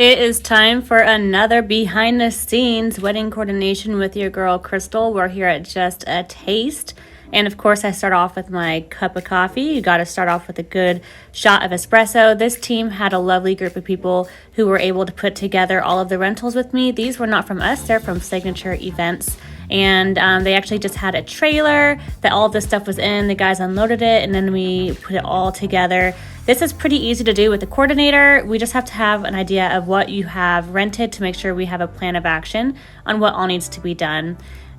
It is time for another behind the scenes wedding coordination with your girl Crystal. We're here at Just a Taste. And of course, I start off with my cup of coffee. You got to start off with a good shot of espresso. This team had a lovely group of people who were able to put together all of the rentals with me. These were not from us, they're from Signature Events. And they actually just had a trailer that all of this stuff was in. The guys unloaded it and then we put it all together. This is pretty easy to do with the coordinator. We just have to have an idea of what you have rented to make sure we have a plan of action on what all needs to be done.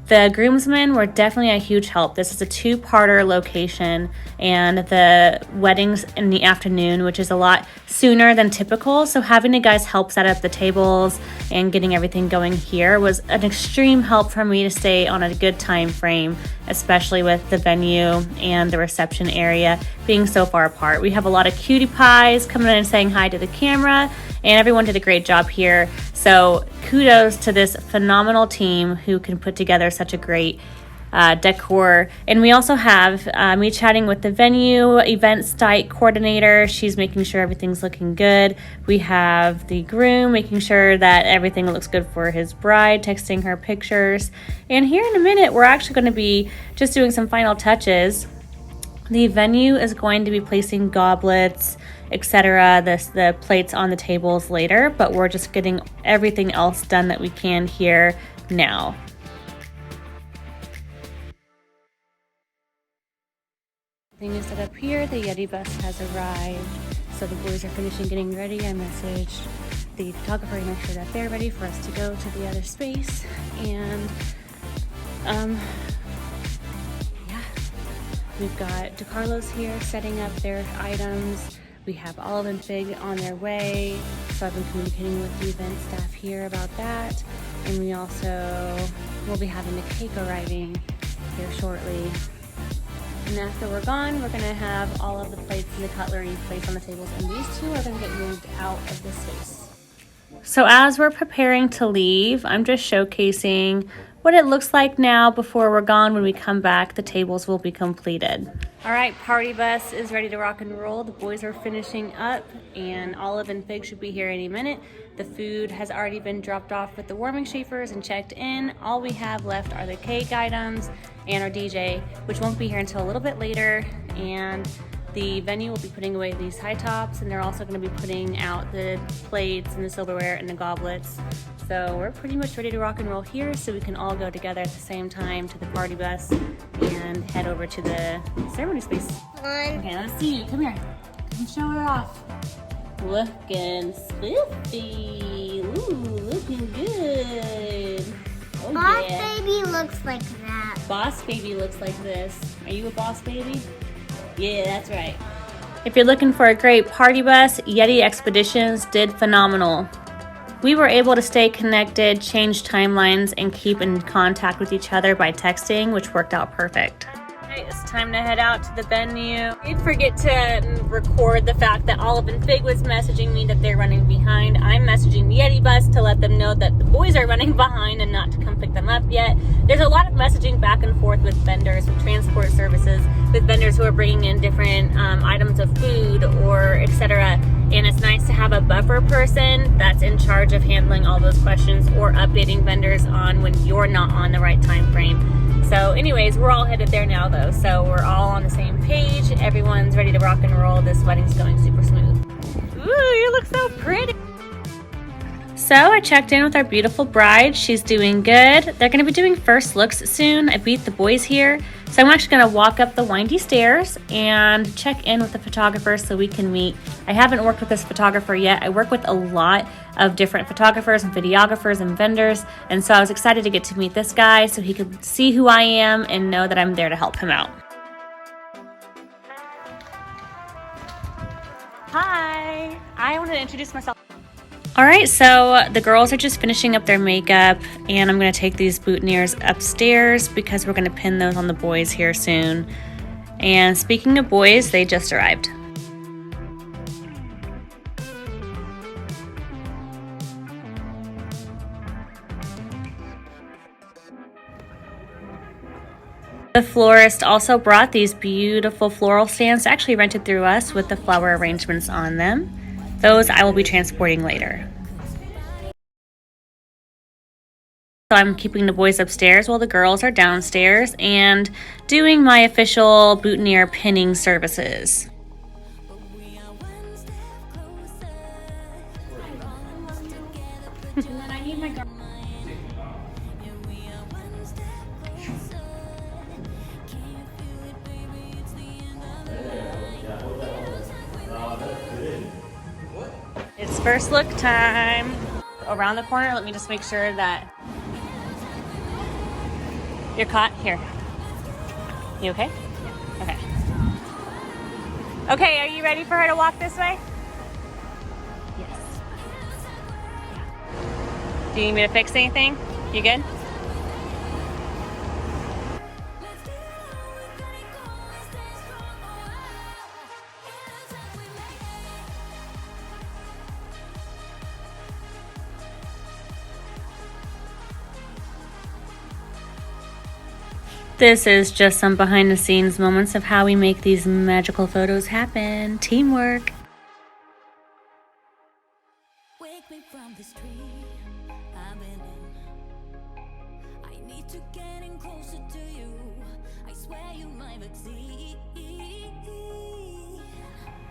The groomsmen were definitely a huge help. This is a two-parter location, and the wedding's in the afternoon, which is a lot sooner than typical. So having the guys help set up the tables and getting everything going here was an extreme help for me to stay on a good time frame, especially with the venue and the reception area being so far apart. We have a lot of cutie pies coming in and saying hi to the camera, and everyone did a great job here. So kudos to this phenomenal team who can put together such a great decor. And we also have me chatting with the venue event site coordinator. She's making sure everything's looking good. We have the groom making sure that everything looks good for his bride, texting her pictures. And here in a minute, we're actually going to be just doing some final touches. The venue is going to be placing goblets, etc., the plates on the tables later, but we're just getting everything else done that we can here now. Everything is set up here. The Yeti bus has arrived, so the boys are finishing getting ready. I messaged the photographer to make sure that they're ready for us to go to the other space, and we've got DeCarlos here setting up their items. We have Olive and Fig on their way, so I've been communicating with the event staff here about that. And we also will be having the cake arriving here shortly. And after we're gone, we're gonna have all of the plates and the cutlery placed on the tables, and these two are gonna get moved out of the space. So as we're preparing to leave, I'm just showcasing what it looks like now before we're gone. When we come back, the tables will be completed. All right, party bus is ready to rock and roll. The boys are finishing up, and Olive and Fig should be here any minute. The food has already been dropped off with the warming chafers and checked in. All we have left are the cake items and our DJ, which won't be here until a little bit later. And the venue will be putting away these high tops, and they're also going to be putting out the plates and the silverware and the goblets. So we're pretty much ready to rock and roll here, so we can all go together at the same time to the party bus and head over to the ceremony space. Okay, let's see you. Come here. Come show her off. Looking spiffy. Ooh, looking good. Oh, Boss yeah. Baby looks like that. Boss Baby looks like this. Are you a boss baby? Yeah, that's right. If you're looking for a great party bus, Yeti Expeditions did phenomenal. We were able to stay connected, change timelines, and keep in contact with each other by texting, which worked out perfect. Alright, it's time to head out to the venue. I did forget to record the fact that Olive and Fig was messaging me that they're running behind. I'm messaging the Yeti bus to let them know that the boys are running behind and not to come pick them up yet. There's a lot of messaging back and forth with vendors, with transport services, with vendors who are bringing in different items of food or etc. And it's nice to have a buffer person that's in charge of handling all those questions or updating vendors on when you're not on the right time frame. So anyways, we're all headed there now though, so we're all on the same page. Everyone's ready to rock and roll. This wedding's going super smooth. Ooh, you look so pretty. So I checked in with our beautiful bride. She's doing good. They're going to be doing first looks soon. I beat the boys here. So I'm actually going to walk up the windy stairs and check in with the photographer so we can meet. I haven't worked with this photographer yet. I work with a lot of different photographers and videographers and vendors. And so I was excited to get to meet this guy so he could see who I am and know that I'm there to help him out. Hi, I wanted to introduce myself. All right, so the girls are just finishing up their makeup, and I'm gonna take these boutonnieres upstairs because we're gonna pin those on the boys here soon. And speaking of boys, they just arrived. The florist also brought these beautiful floral stands, actually rented through us, with the flower arrangements on them. Those I will be transporting later. So I'm keeping the boys upstairs while the girls are downstairs and doing my official boutonniere pinning services. And then I need my It's first look time. Around the corner, let me just make sure that you're caught. Here. You okay? Yeah. Okay. Okay, are you ready for her to walk this way? Yes. Yeah. Do you need me to fix anything? You good? This is just some behind the scenes moments of how we make these magical photos happen. Teamwork. Wake me from this dream I've been in. I need to get in closer to you. I swear you my vaccine.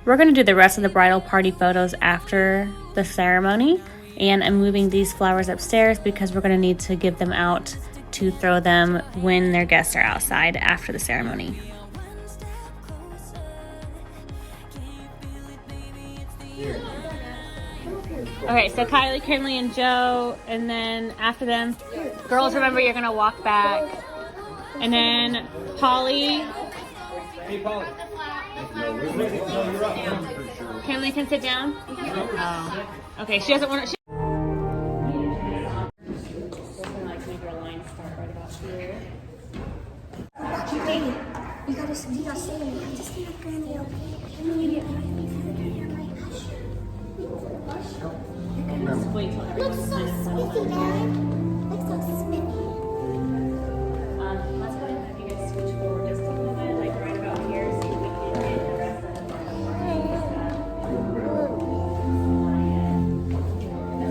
We're going to do the rest of the bridal party photos after the ceremony, and I'm moving these flowers upstairs because we're going to need to give them out to throw them when their guests are outside after the ceremony. Okay, so Kylie, Kinley, and Joe, and then after them, girls, remember you're gonna walk back, and then Polly. Hey, Polly. Kinley can sit down. Oh, okay. She doesn't want to. You gotta say it. I just need a granny, okay? Looks so spiffy, Dad. Looks so spiffy. Let's go ahead and have you guys switch forward just a little bit, like right about here, so we can get the rest of the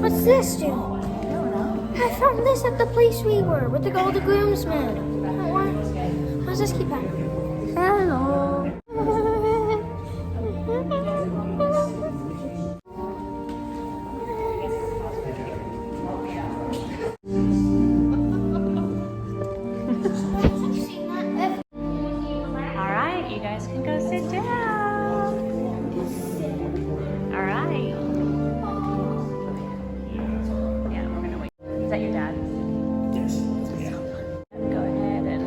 What's this, Jim? I found this at the place we were with all the groomsmen. What does this keep happening? Hello. All right, you guys can go sit down. All right. Yeah, we're gonna wait. Is that your dad? Yes. Go ahead and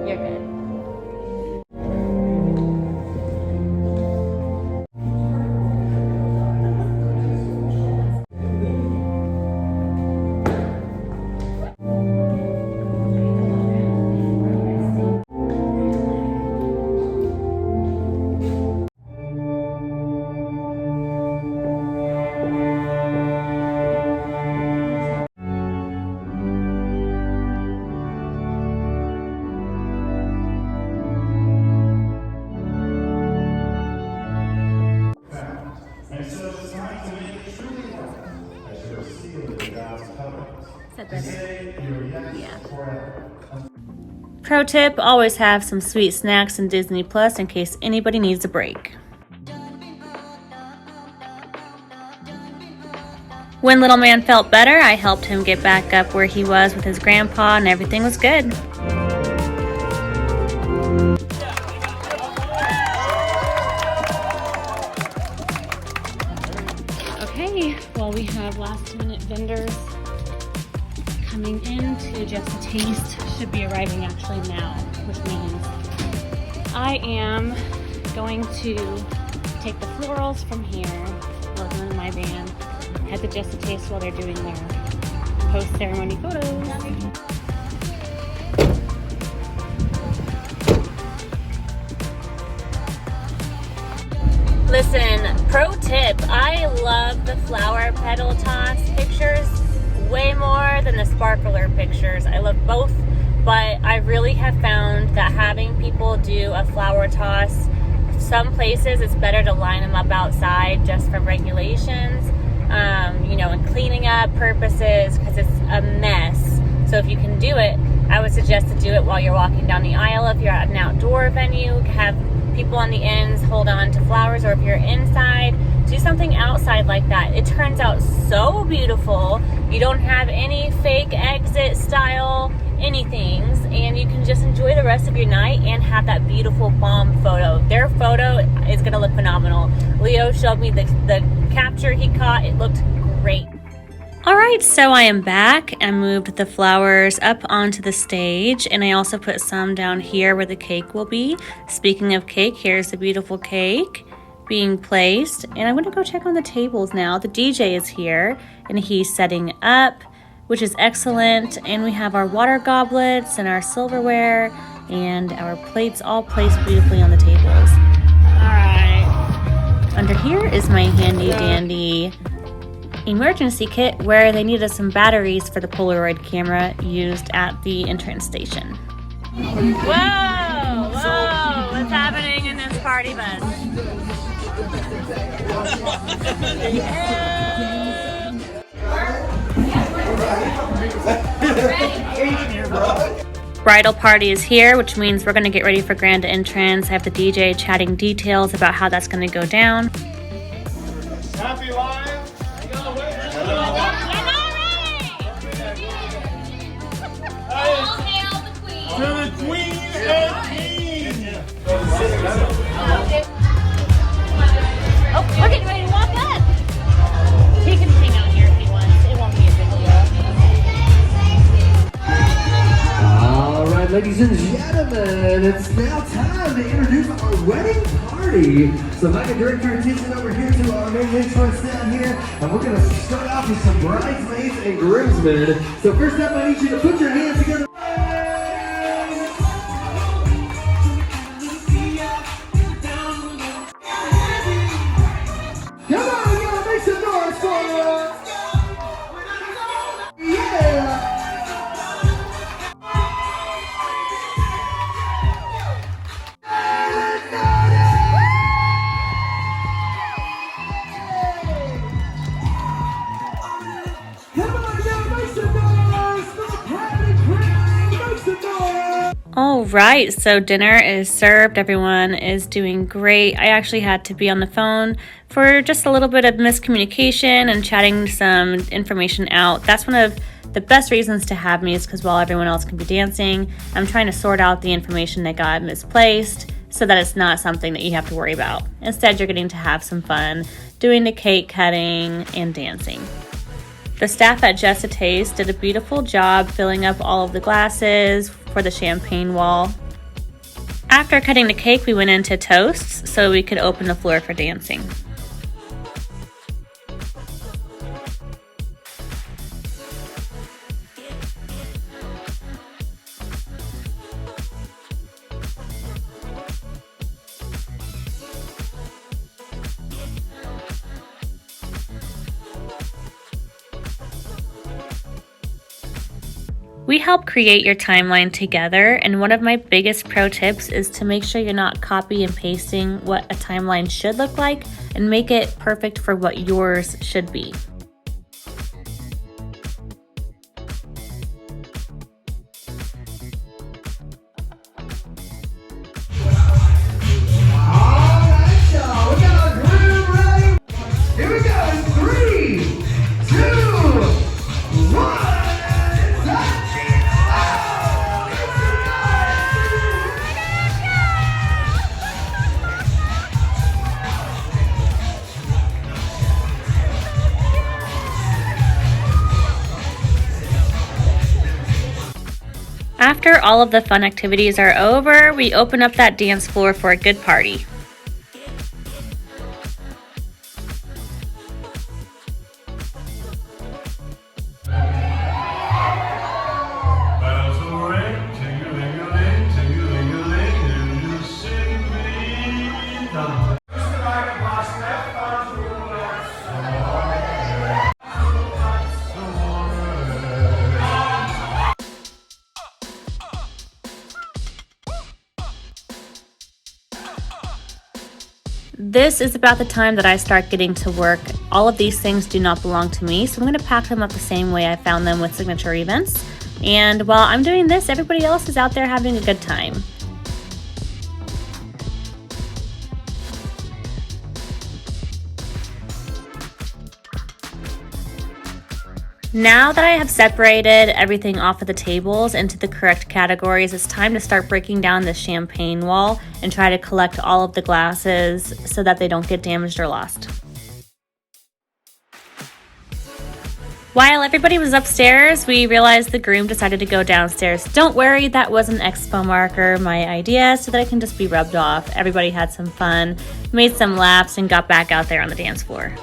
you're good. Yeah. Pro tip, always have some sweet snacks in Disney Plus in case anybody needs a break. When little man felt better, I helped him get back up where he was with his grandpa and everything was good. Okay, well we have last minute vendors coming in to Just a Taste. Should be arriving actually now, which means I am going to take the florals from here, load them in my van, head to Just a Taste while they're doing their post-ceremony photos. Listen, pro tip, I love the flower petal toss pictures way more than the sparkler pictures. I love both, but I really have found that having people do a flower toss, some places it's better to line them up outside just for regulations, you know, and cleaning up purposes, because it's a mess. So if you can do it, I would suggest to do it while you're walking down the aisle. If you're at an outdoor venue, have people on the ends hold on to flowers, or if you're inside, do something outside like that. It turns out so beautiful. You don't have any fake exit style anythings, and you can just enjoy the rest of your night and have that beautiful bomb photo. Their photo is going to look phenomenal. Leo showed me the capture he caught. It looked great. All right, so I am back. I moved the flowers up onto the stage, and I also put some down here where the cake will be. Speaking of cake, here's the beautiful cake being placed, and I'm gonna go check on the tables now. The DJ is here, and he's setting up, which is excellent, and we have our water goblets and our silverware and our plates all placed beautifully on the tables. All right, under here is my handy dandy emergency kit, where they needed some batteries for the Polaroid camera used at the entrance station. Whoa! What's happening in this party bus? Bridal party is here, which means we're going to get ready for grand entrance. I have the DJ chatting details about how that's going to go down. Happy live. To the queen and king. Oh, we're getting ready to walk up. He can hang out here if he wants. It won't be a big deal. All right, ladies and gentlemen, it's now time to introduce our wedding party. So if I can direct your attention over here to our main entrance down here, and we're gonna start off with some bridesmaids and groomsmen. So first up, I need you to put your hands together. Come on, we gotta make some noise for us. Yeah. All right, so dinner is served. Everyone is doing great. I actually had to be on the phone for just a little bit of miscommunication and chatting some information out. That's one of the best reasons to have me, is because while everyone else can be dancing, I'm trying to sort out the information that got misplaced so that it's not something that you have to worry about. Instead, you're getting to have some fun doing the cake cutting and dancing. The staff at Just a Taste did a beautiful job filling up all of the glasses for the champagne wall. After cutting the cake, we went into toasts so we could open the floor for dancing. We help create your timeline together, and one of my biggest pro tips is to make sure you're not copy and pasting what a timeline should look like, and make it perfect for what yours should be. After all of the fun activities are over, we open up that dance floor for a good party. This is about the time that I start getting to work. All of these things do not belong to me, so I'm going to pack them up the same way I found them with signature events. And while I'm doing this, everybody else is out there having a good time. Now that I have separated everything off of the tables into the correct categories, it's time to start breaking down the champagne wall and try to collect all of the glasses so that they don't get damaged or lost. While everybody was upstairs, we realized the groom decided to go downstairs. Don't worry, that was an expo marker, my idea, so that it can just be rubbed off. Everybody had some fun, made some laps, and got back out there on the dance floor.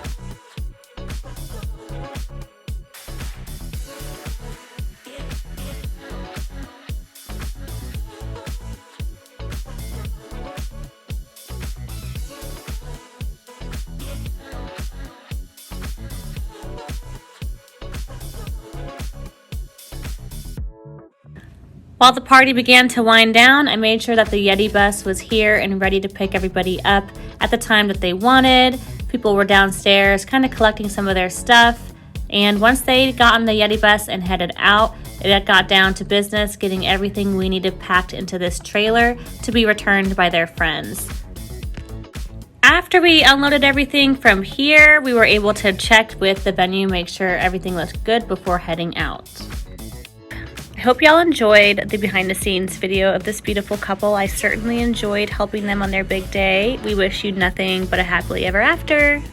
While the party began to wind down, I made sure that the Yeti bus was here and ready to pick everybody up at the time that they wanted. People were downstairs kind of collecting some of their stuff, and once they got on the Yeti bus and headed out, it got down to business getting everything we needed packed into this trailer to be returned by their friends. After we unloaded everything from here, we were able to check with the venue, make sure everything looked good before heading out. I hope y'all enjoyed the behind the scenes video of this beautiful couple. I certainly enjoyed helping them on their big day. We wish you nothing but a happily ever after.